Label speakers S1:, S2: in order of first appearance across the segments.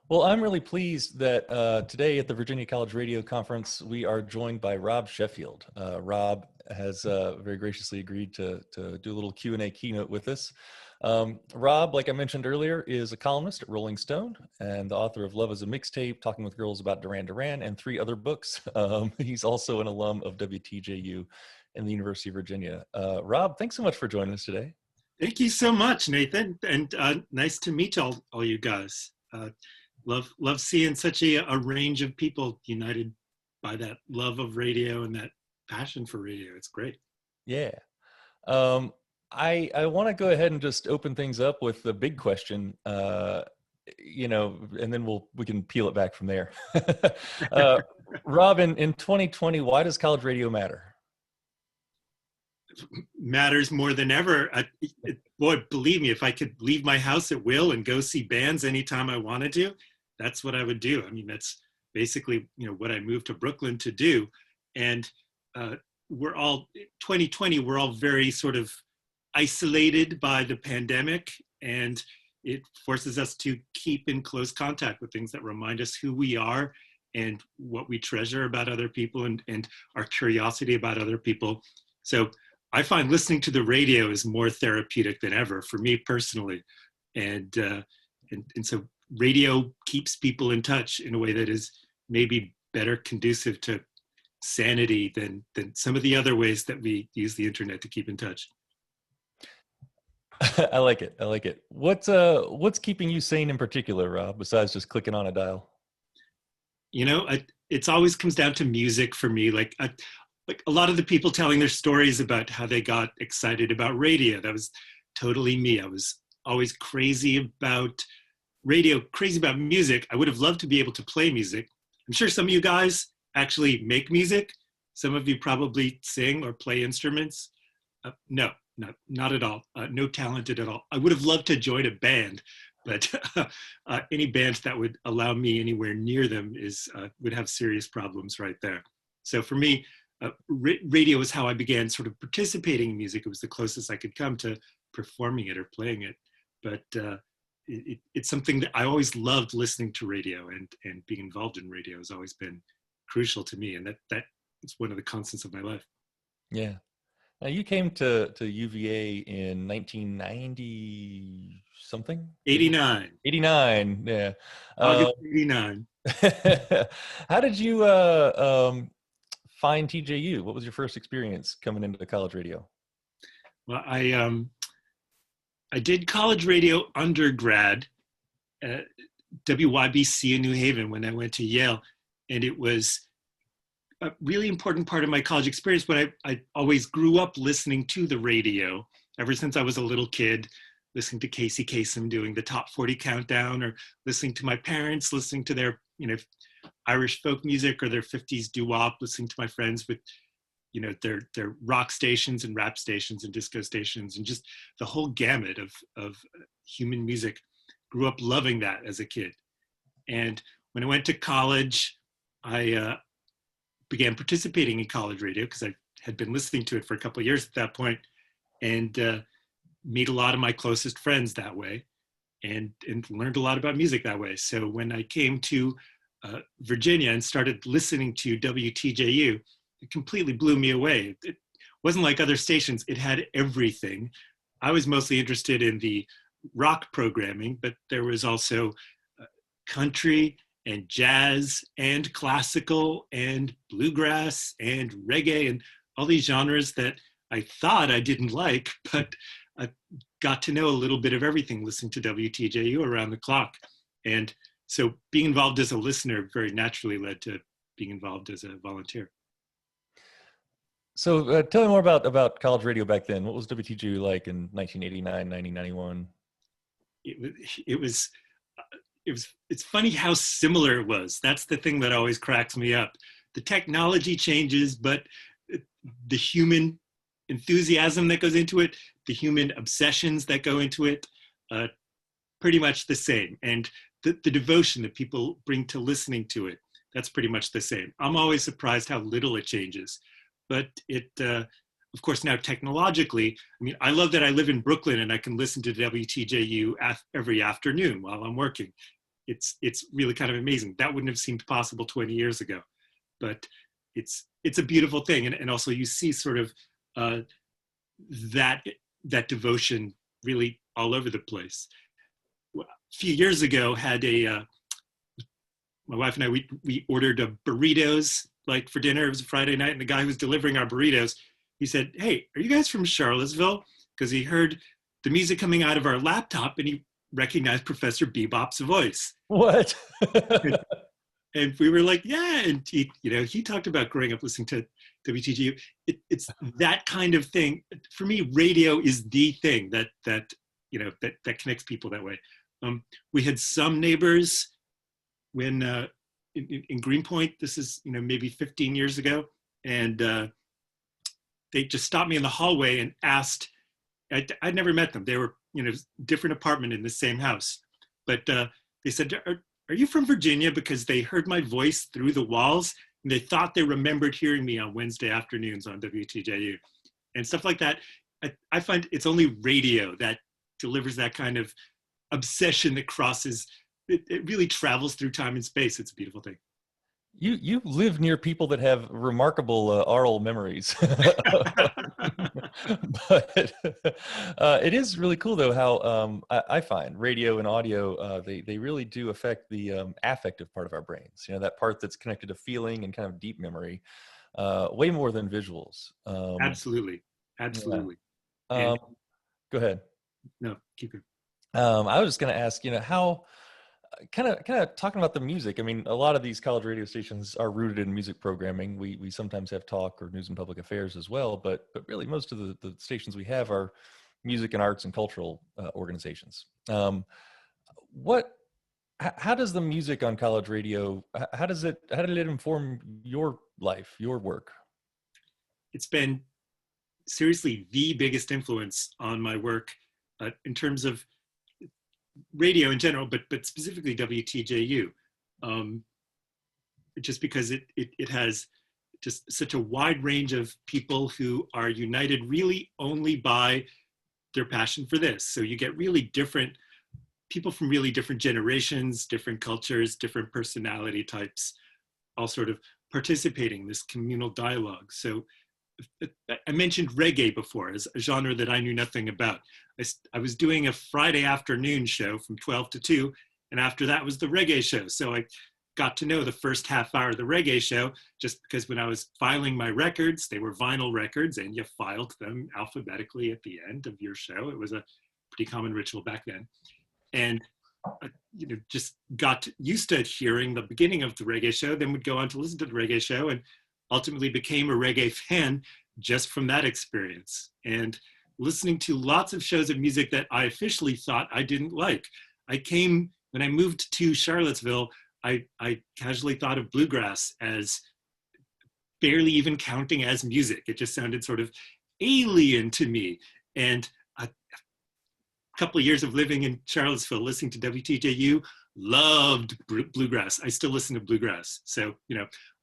S1: Well, I'm really pleased that today at the Virginia College Radio Conference, we are joined by Rob Sheffield. Rob has very graciously agreed to do a little Q&A keynote with us. Rob, like I mentioned earlier, is a columnist at Rolling Stone and the author of Love is a Mixtape, Talking with Girls About Duran Duran, and 3 other books. He's also an alum of WTJU and the University of Virginia. Rob, thanks so much for joining us today.
S2: Thank you so much, Nathan, and nice to meet all you guys. Love seeing such a range of people united by that love of radio and that passion for radio. It's great.
S1: Yeah. I want to go ahead and just open things up with the big question, and then we can peel it back from there. Rob, in 2020, why does college radio matter?
S2: Matters more than ever. Boy, believe me, if I could leave my house at will and go see bands anytime I wanted to, that's what I would do. I mean, that's basically, what I moved to Brooklyn to do. And we're all, 2020, we're all very sort of isolated by the pandemic, and it forces us to keep in close contact with things that remind us who we are and what we treasure about other people and our curiosity about other people. So I find listening to the radio is more therapeutic than ever for me personally. And so radio keeps people in touch in a way that is maybe better conducive to sanity than some of the other ways that we use the internet to keep in touch.
S1: I like it. What's keeping you sane in particular, Rob, besides just clicking on a dial?
S2: It's always comes down to music for me. Like a lot of the people telling their stories about how they got excited about radio, that was totally me. I was always crazy about radio, crazy about music. I would have loved to be able to play music. I'm sure some of you guys actually make music. Some of you probably sing or play instruments. No, not at all. No talented at all. I would have loved to join a band, but any band that would allow me anywhere near them would have serious problems right there. So for me, radio is how I began sort of participating in music. It was the closest I could come to performing it or playing it. But it's something that I always loved listening to radio, and being involved in radio has always been crucial to me. And that is one of the constants of my life.
S1: Yeah. Now you came to UVA in 1990 something?
S2: 89.
S1: 89, yeah.
S2: August 89.
S1: How did you find TJU? What was your first experience coming into the college radio?
S2: Well, I did college radio undergrad at WYBC in New Haven when I went to Yale, and it was a really important part of my college experience. But I always grew up listening to the radio ever since I was a little kid, listening to Casey Kasem doing the top 40 countdown, or listening to my parents, listening to their, Irish folk music or their 50s doo-wop, listening to my friends with, their rock stations and rap stations and disco stations, and just the whole gamut of human music. Grew up loving that as a kid. And when I went to college, I began participating in college radio because I had been listening to it for a couple of years at that point, and meet a lot of my closest friends that way, and learned a lot about music that way. So when I came to Virginia and started listening to WTJU, it completely blew me away. It wasn't like other stations. It had everything. I was mostly interested in the rock programming, but there was also country and jazz and classical and bluegrass and reggae and all these genres that I thought I didn't like, but I got to know a little bit of everything listening to WTJU around the clock. And so being involved as a listener very naturally led to being involved as a volunteer.
S1: So tell me more about college radio back then. What was WTJU like in 1989, 1991?
S2: It's funny how similar it was. That's the thing that always cracks me up. The technology changes, but the human enthusiasm that goes into it, the human obsessions that go into it, pretty much the same. And the devotion that people bring to listening to it, that's pretty much the same. I'm always surprised how little it changes. But it, of course, now technologically, I mean, I love that I live in Brooklyn and I can listen to WTJU every afternoon while I'm working. it's really kind of amazing. That wouldn't have seemed possible 20 years ago, but it's a beautiful thing. And also you see sort of that devotion really all over the place. A few years ago, my wife and I, we ordered burritos like for dinner. It was a Friday night, and the guy who was delivering our burritos, he said, "Hey, are you guys from Charlottesville?" Because he heard the music coming out of our laptop, and he recognized Professor Bebop's voice.
S1: What?
S2: And we were like, yeah. And he talked about growing up listening to WTJU. It's that kind of thing. For me, radio is the thing that connects people that way. We had some neighbors when in Greenpoint, this is maybe 15 years ago, and they just stopped me in the hallway and asked. I'd never met them. They were different apartment in the same house, but they said, Are you from Virginia? Because they heard my voice through the walls, and they thought they remembered hearing me on Wednesday afternoons on WTJU and stuff like that. I find it's only radio that delivers that kind of obsession that crosses, it really travels through time and space. It's a beautiful thing.
S1: You live near people that have remarkable oral memories. But it is really cool, though, how I find radio and audio, they really do affect the affective part of our brains. That part that's connected to feeling and kind of deep memory, way more than visuals.
S2: Absolutely.
S1: Yeah. Go ahead.
S2: No, keep it.
S1: I was just going to ask, how kind of talking about the music. I mean, a lot of these college radio stations are rooted in music programming. We sometimes have talk or news and public affairs as well, but really most of the stations we have are music and arts and cultural organizations. How does the music on college radio, how did it inform your life, your work?
S2: It's been seriously the biggest influence on my work in terms of radio in general, but specifically WTJU, just because it has just such a wide range of people who are united really only by their passion for this. So you get really different people from really different generations, different cultures, different personality types, all sort of participating in this communal dialogue. So I mentioned reggae before as a genre that I knew nothing about. I was doing a Friday afternoon show from 12 to 2, and after that was the reggae show. So I got to know the first half hour of the reggae show just because when I was filing my records, they were vinyl records, and you filed them alphabetically at the end of your show. It was a pretty common ritual back then. And just got used to hearing the beginning of the reggae show, then would go on to listen to the reggae show, and ultimately became a reggae fan just from that experience. And listening to lots of shows of music that I officially thought I didn't like. When I moved to Charlottesville, I casually thought of bluegrass as barely even counting as music. It just sounded sort of alien to me. And a couple of years of living in Charlottesville, listening to WTJU, loved bluegrass. I still listen to bluegrass. So,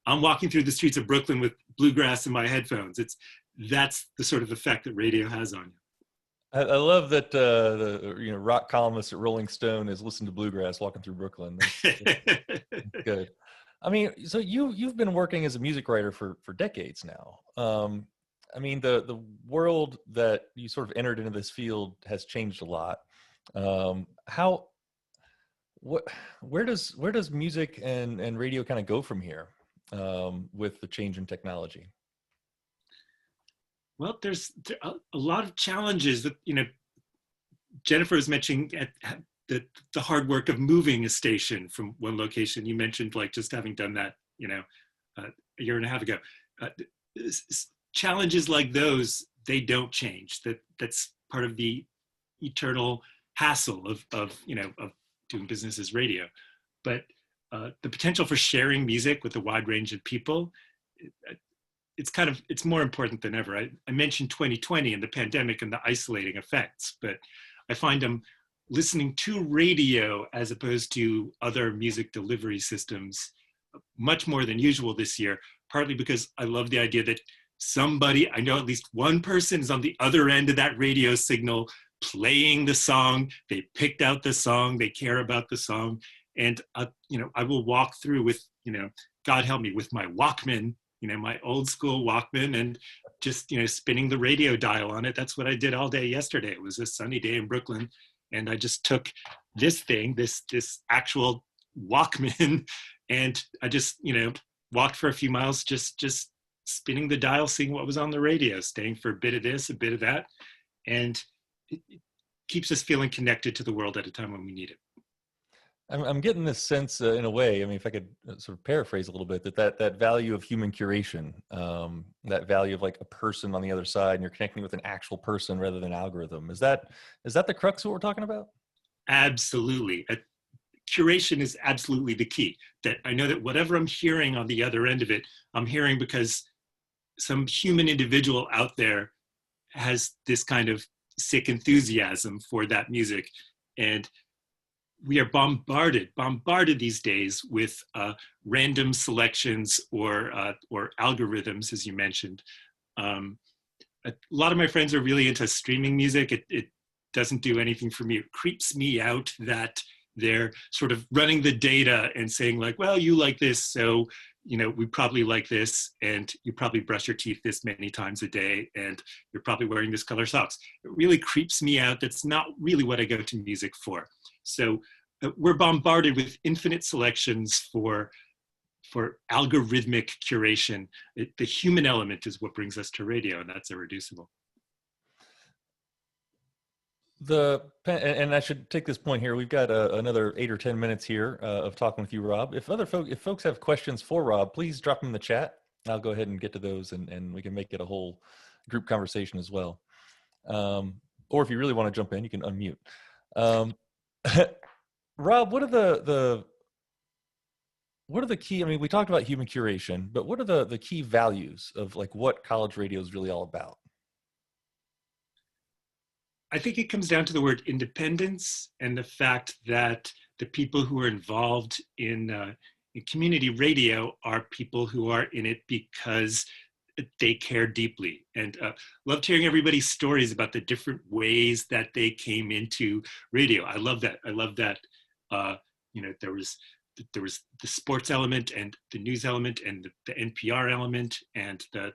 S2: I'm walking through the streets of Brooklyn with bluegrass in my headphones. That's the sort of effect that radio has on you.
S1: I love that the rock columnist at Rolling Stone is listening to bluegrass walking through Brooklyn. That's good. I mean, so you've been working as a music writer for decades now. I mean, the world that you sort of entered into this field has changed a lot. Where does music and radio kind of go from here with the change in technology?
S2: Well, there's a lot of challenges that, Jennifer was mentioning at the hard work of moving a station from one location. You mentioned like just having done that, a year and a half ago. Challenges like those, they don't change. That's part of the eternal hassle of doing business as radio. But the potential for sharing music with a wide range of people, it's more important than ever. I mentioned 2020 and the pandemic and the isolating effects, but I find I'm listening to radio as opposed to other music delivery systems much more than usual this year, partly because I love the idea that I know at least one person is on the other end of that radio signal playing the song. They picked out the song, they care about the song, And, I will walk through with, God help me, with my Walkman, my old school Walkman, and just, spinning the radio dial on it. That's what I did all day yesterday. It was a sunny day in Brooklyn. And I just took this thing, this actual Walkman, and I just, walked for a few miles, just spinning the dial, seeing what was on the radio, staying for a bit of this, a bit of that. And it keeps us feeling connected to the world at a time when we need it.
S1: I'm getting this sense, in a way, I mean, if I could sort of paraphrase a little bit, that value of human curation, that value of like a person on the other side, and you're connecting with an actual person rather than algorithm. Is that the crux of what we're talking about?
S2: Absolutely. Curation is absolutely the key. That I know that whatever I'm hearing on the other end of it, I'm hearing because some human individual out there has this kind of sick enthusiasm for that music. And we are bombarded these days with random selections or algorithms, as you mentioned. A lot of my friends are really into streaming music. It doesn't do anything for me. It creeps me out that they're sort of running the data and saying like, well, you like this, so we probably like this, and you probably brush your teeth this many times a day, and you're probably wearing this color socks. It really creeps me out. That's not really what I go to music for. So we're bombarded with infinite selections for algorithmic curation. The human element is what brings us to radio, and that's irreducible.
S1: And I should take this point here. We've got another 8 or 10 minutes here of talking with you, Rob. If folks have questions for Rob, please drop them in the chat. I'll go ahead and get to those, and we can make it a whole group conversation as well. Or if you really want to jump in, you can unmute. Rob, what are the key? I mean, we talked about human curation, but what are the key values of like what college radio is really all about?
S2: I think it comes down to the word independence and the fact that the people who are involved in community radio are people who are in it because they care deeply. And loved hearing everybody's stories about the different ways that they came into radio. I love that. There was the sports element and the news element and the NPR element and the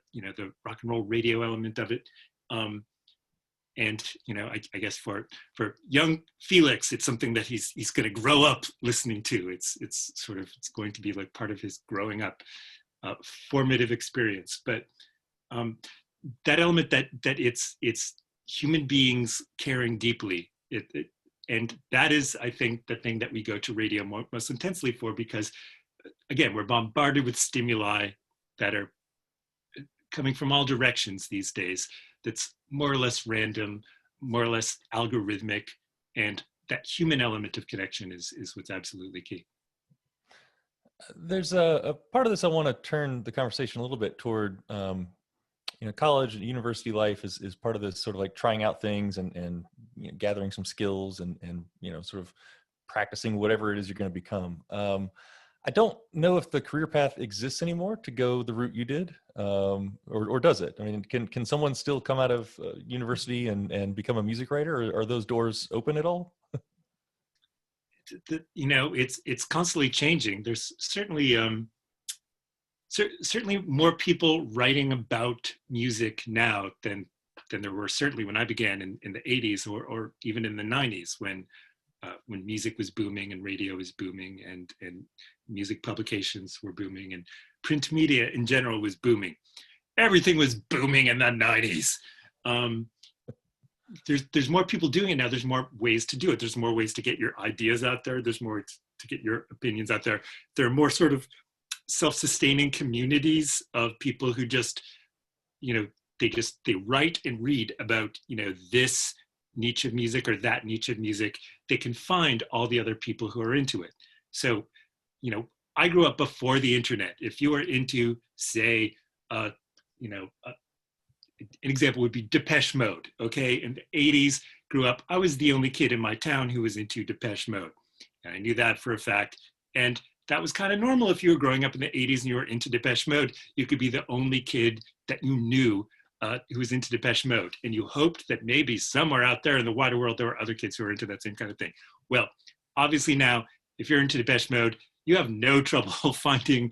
S2: rock and roll radio element of it. And I guess for young Felix, it's something that he's going to grow up listening to. It's going to be like part of his growing up formative experience. But that element that it's human beings caring deeply. And that is, I think, the thing that we go to radio most intensely for, because again, we're bombarded with stimuli that are coming from all directions these days. That's more or less random, more or less algorithmic, and that human element of connection is what's absolutely key.
S1: There's a part of this I want to turn the conversation a little bit toward, college and university life is part of this sort of like trying out things and gathering some skills and sort of practicing whatever it is you're going to become. I don't know if the career path exists anymore to go the route you did, or does it? I mean, can someone still come out of university and become a music writer, or are those doors open at all?
S2: It's constantly changing. There's certainly more people writing about music now than there were certainly when I began in the 80s or even in the 90s when music was booming and radio was booming and music publications were booming and print media in general was booming. Everything was booming in the 90s. There's more people doing it now. There's more ways to do it. There's more ways to get your ideas out there. There's more to get your opinions out there. There are more sort of self-sustaining communities of people who just, they write and read about, this niche of music or that niche of music. They can find all the other people who are into it. So, I grew up before the internet. If you were into, say, an example would be Depeche Mode, okay? In the 80s, grew up, I was the only kid in my town who was into Depeche Mode. And I knew that for a fact. And that was kind of normal if you were growing up in the 80s and you were into Depeche Mode. You could be the only kid that you knew who was into Depeche Mode. And you hoped that maybe somewhere out there in the wider world, there were other kids who were into that same kind of thing. Well, obviously now, if you're into Depeche Mode, you have no trouble finding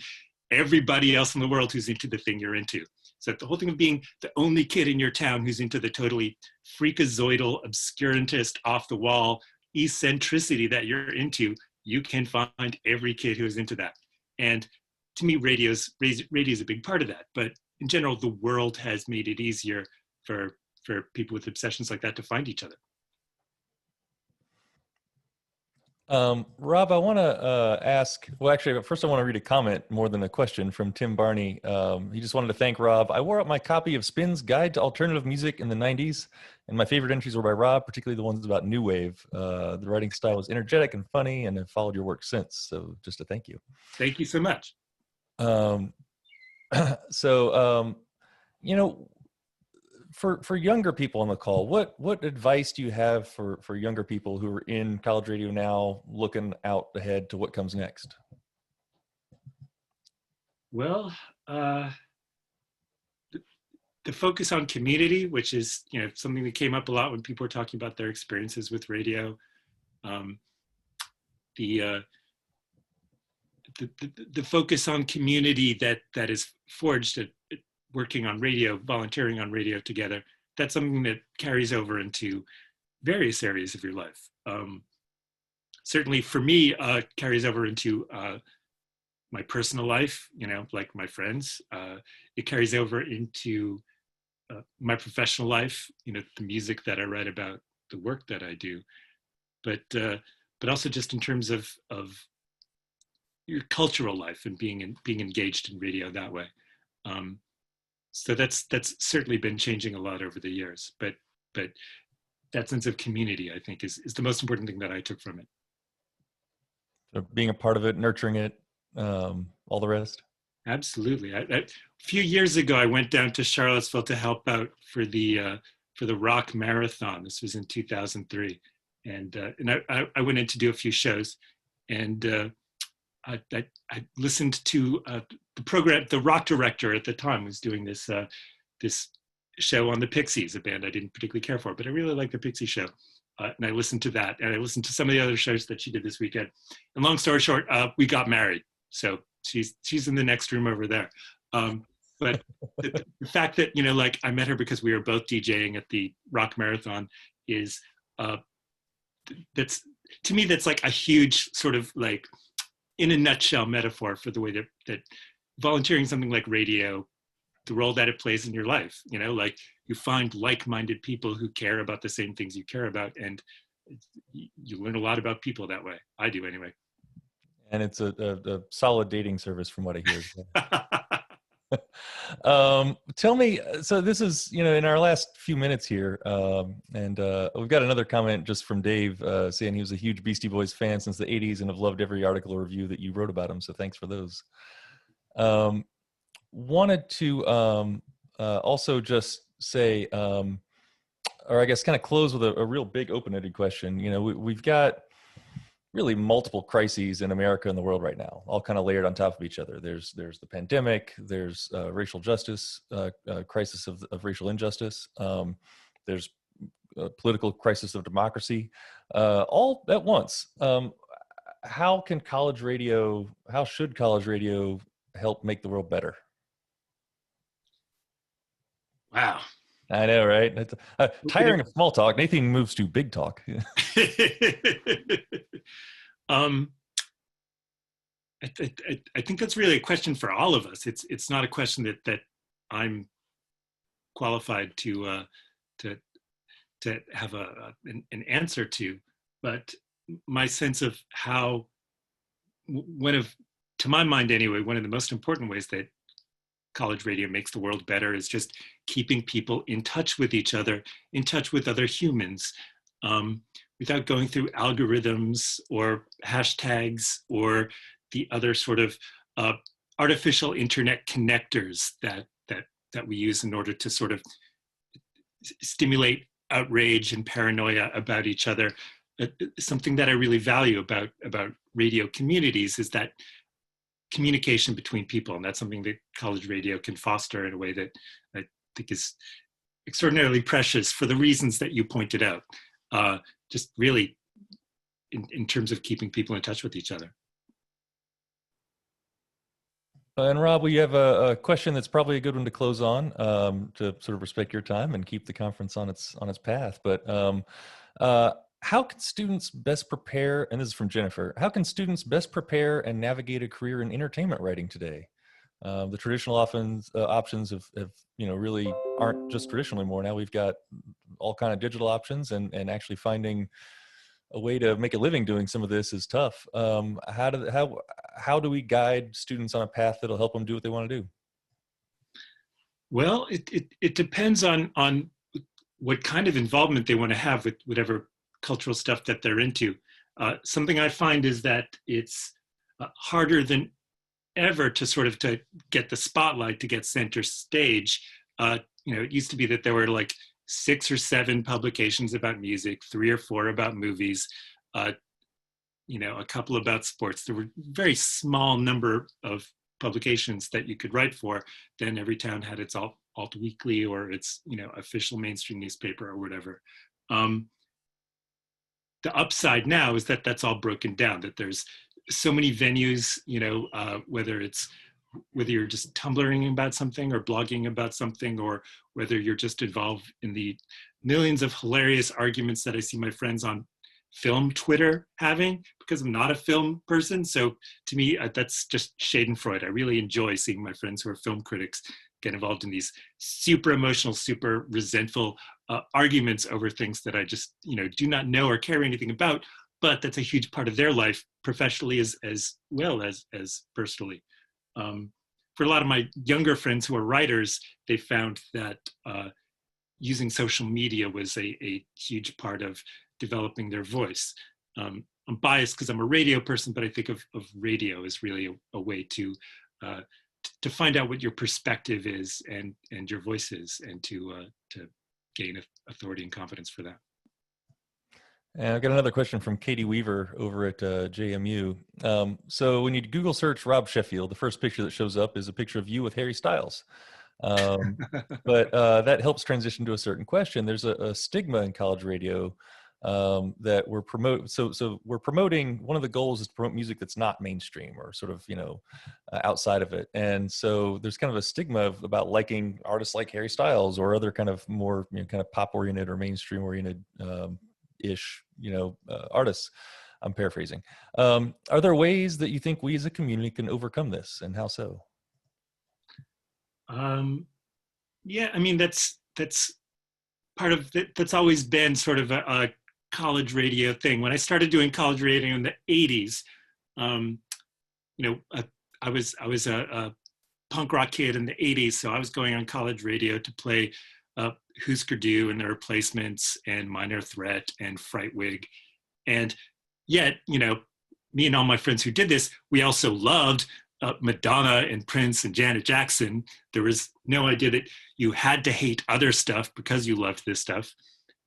S2: everybody else in the world who's into the thing you're into. So the whole thing of being the only kid in your town who's into the totally freakazoidal, obscurantist, off the wall eccentricity that you're into, you can find every kid who is into that. And to me, radio is a big part of that. But in general, the world has made it easier for people with obsessions like that to find each other.
S1: Rob, I want to ask, well, actually, first I want to read a comment more than a question from Tim Barney. He just wanted to thank Rob. I wore out my copy of Spin's Guide to Alternative Music in the 90s, and my favorite entries were by Rob, particularly the ones about New Wave. The writing style was energetic and funny, and I've followed your work since, so just a thank you.
S2: Thank you so much.
S1: You know, for younger people on the call, what advice do you have for younger people who are in college radio now, looking out ahead to what comes next?
S2: Well, the focus on community, which is, you know, something that came up a lot when people were talking about their experiences with radio. The focus on community that is forged at working on radio, volunteering on radio together, that's something that carries over into various areas of your life. Certainly for me, carries over into my personal life, you know, like my friends. It carries over into my professional life, you know, the music that I write about, the work that I do, but also just in terms of your cultural life and being engaged in radio that way. So that's certainly been changing a lot over the years, but that sense of community, I think, is the most important thing that I took from it.
S1: So being a part of it, nurturing it, all the rest.
S2: Absolutely. A few years ago, I went down to Charlottesville to help out for the Rock Marathon. This was in 2003, and I went in to do a few shows, and I listened to the program. The rock director at the time was doing this show on the Pixies, a band I didn't particularly care for, but I really liked the Pixie show. And I listened to that, and I listened to some of the other shows that she did this weekend. And long story short, we got married. So she's in the next room over there. But the fact that, you know, like I met her because we were both DJing at the Rock Marathon is, that's, to me, that's like a huge sort of like, in a nutshell, metaphor for the way that volunteering something like radio, the role that it plays in your life, you know, like you find like-minded people who care about the same things you care about, and you learn a lot about people that way. I do anyway.
S1: And it's a solid dating service from what I hear. Tell me, so this is, you know, in our last few minutes here, and we've got another comment just from Dave saying he was a huge Beastie Boys fan since the 80s and have loved every article or review that you wrote about him. So thanks for those. Wanted to also just say, or I guess kind of close with a real big open-ended question. You know, we've got really multiple crises in America and the world right now, all kind of layered on top of each other. There's the pandemic, there's racial justice, crisis of racial injustice. There's a political crisis of democracy, all at once. How should college radio help make the world better? Wow. I know, right? It's tiring of small talk. Anything moves to big talk.
S2: I think that's really a question for all of us. It's not a question that I'm qualified to have an answer to, but my sense of how to my mind anyway, one of the most important ways that college radio makes the world better is just keeping people in touch with each other, in touch with other humans, without going through algorithms or hashtags or the other sort of artificial internet connectors that we use in order to sort of stimulate outrage and paranoia about each other. Something that I really value about radio communities is that communication between people, and that's something that college radio can foster in a way that I think is extraordinarily precious for the reasons that you pointed out. Just really in terms of keeping people in touch with each other.
S1: And Rob, we have a question that's probably a good one to close on, to sort of respect your time and keep the conference on its path. But how can students best prepare, and this is from Jennifer, how can students best prepare and navigate a career in entertainment writing today? The traditional options have really aren't just traditional anymore. Now we've got all kind of digital options, and actually finding a way to make a living doing some of this is tough. How do we guide students on a path that'll help them do what they want to do?
S2: Well, it depends on what kind of involvement they want to have with whatever cultural stuff that they're into. Something I find is that it's harder than ever to get the spotlight, to get center stage. It used to be that there were like 6 or 7 publications about music, 3 or 4 about movies, a couple about sports. There were very small number of publications that you could write for. Then every town had its alt weekly or its official mainstream newspaper or whatever. The upside now is that that's all broken down, that there's so many venues, whether you're just Tumblring about something or blogging about something, or whether you're just involved in the millions of hilarious arguments that I see my friends on film Twitter having, because I'm not a film person. So to me, that's just Schadenfreude. I really enjoy seeing my friends who are film critics get involved in these super emotional, super resentful arguments over things that I just, do not know or care anything about, but that's a huge part of their life, professionally as well as personally. For a lot of my younger friends who are writers, they found that using social media was a huge part of developing their voice. I'm biased because I'm a radio person, but I think of radio as really a way to find out what your perspective is and your voice is, and to gain authority and confidence for that.
S1: And I've got another question from Katie Weaver over at JMU. So when you Google search Rob Sheffield, the first picture that shows up is a picture of you with Harry Styles. But that helps transition to a certain question. There's a stigma in college radio that we're promoting. So we're promoting, one of the goals is to promote music that's not mainstream or sort of, outside of it. And so there's kind of a stigma about liking artists like Harry Styles or other kind of more, kind of pop oriented or mainstream oriented ish, artists. I'm paraphrasing. Are there ways that you think we as a community can overcome this, and how so?
S2: Yeah, I mean, that's part of it. That's always been sort of a college radio thing. When I started doing college radio in the 80s, I was a punk rock kid in the 80s, so I was going on college radio to play Husker Du and Their Replacements and Minor Threat and Frightwig. And yet, me and all my friends who did this, we also loved Madonna and Prince and Janet Jackson. There was no idea that you had to hate other stuff because you loved this stuff.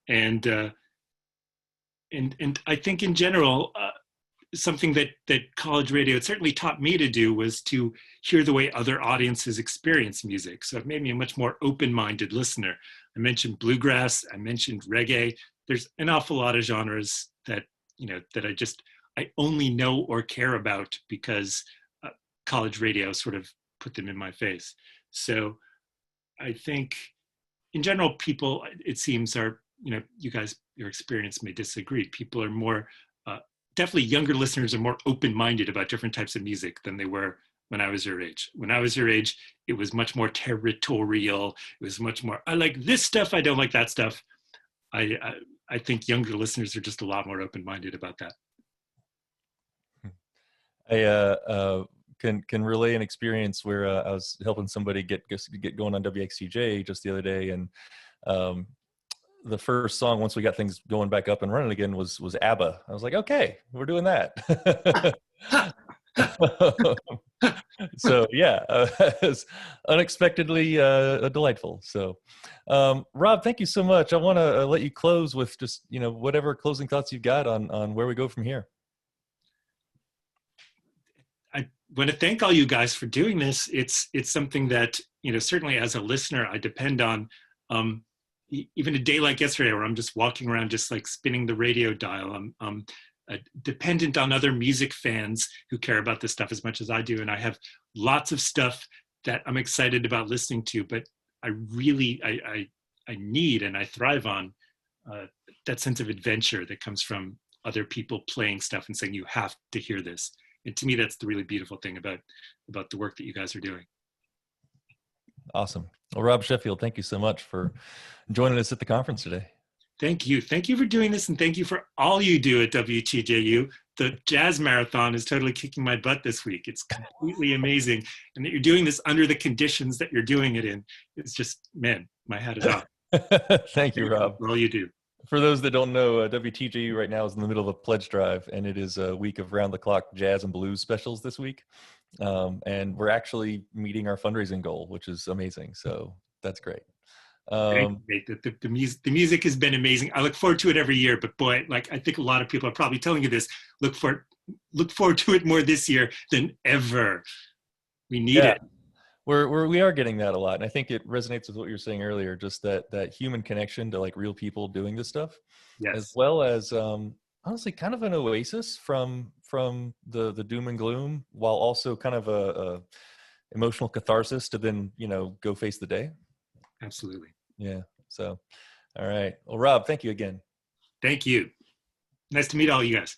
S2: And I think in general, something that college radio, it certainly taught me to do, was to hear the way other audiences experience music. So it made me a much more open-minded listener. I mentioned bluegrass, I mentioned reggae. There's an awful lot of genres that, that I only know or care about because college radio sort of put them in my face. So I think in general, people, it seems, are, you guys, your experience may disagree. People are more, definitely younger listeners are more open-minded about different types of music than they were when I was your age. When I was your age, it was much more territorial. It was much more, I like this stuff, I don't like that stuff. I think younger listeners are just a lot more open-minded about that.
S1: I can relay an experience where I was helping somebody get going on WXTJ just the other day, and the first song, once we got things going back up and running again, was ABBA. I was like, okay, we're doing that. So yeah, it's unexpectedly delightful. So Rob, thank you so much. I want to let you close with just whatever closing thoughts you've got on where we go from here.
S2: I want to thank all you guys for doing this. It's something that, certainly as a listener, I depend on. Even a day like yesterday, where I'm just walking around, just like spinning the radio dial, I'm dependent on other music fans who care about this stuff as much as I do. And I have lots of stuff that I'm excited about listening to, but I really, I need and I thrive on that sense of adventure that comes from other people playing stuff and saying, you have to hear this. And to me, that's the really beautiful thing about the work that you guys are doing.
S1: Awesome. Well, Rob Sheffield, thank you so much for joining us at the conference today.
S2: Thank you. Thank you for doing this, and thank you for all you do at WTJU. The jazz marathon is totally kicking my butt this week. It's completely amazing. And that you're doing this under the conditions that you're doing it in. It's just, man, my hat is off.
S1: Thank you, Rob.
S2: For all you do.
S1: For those that don't know, WTJU right now is in the middle of a pledge drive, and it is a week of round-the-clock jazz and blues specials this week. And we're actually meeting our fundraising goal, which is amazing. So that's great.
S2: The music has been amazing. I look forward to it every year, but boy, like I think a lot of people are probably telling you this, look forward to it more this year than ever. We need it.
S1: We are getting that a lot. And I think it resonates with what you were saying earlier, just that human connection to like real people doing this stuff,
S2: yes,
S1: as well as honestly kind of an oasis from the doom and gloom, while also kind of a emotional catharsis to then, go face the day.
S2: Absolutely.
S1: Yeah. So, all right. Well, Rob, thank you again.
S2: Thank you. Nice to meet all you guys.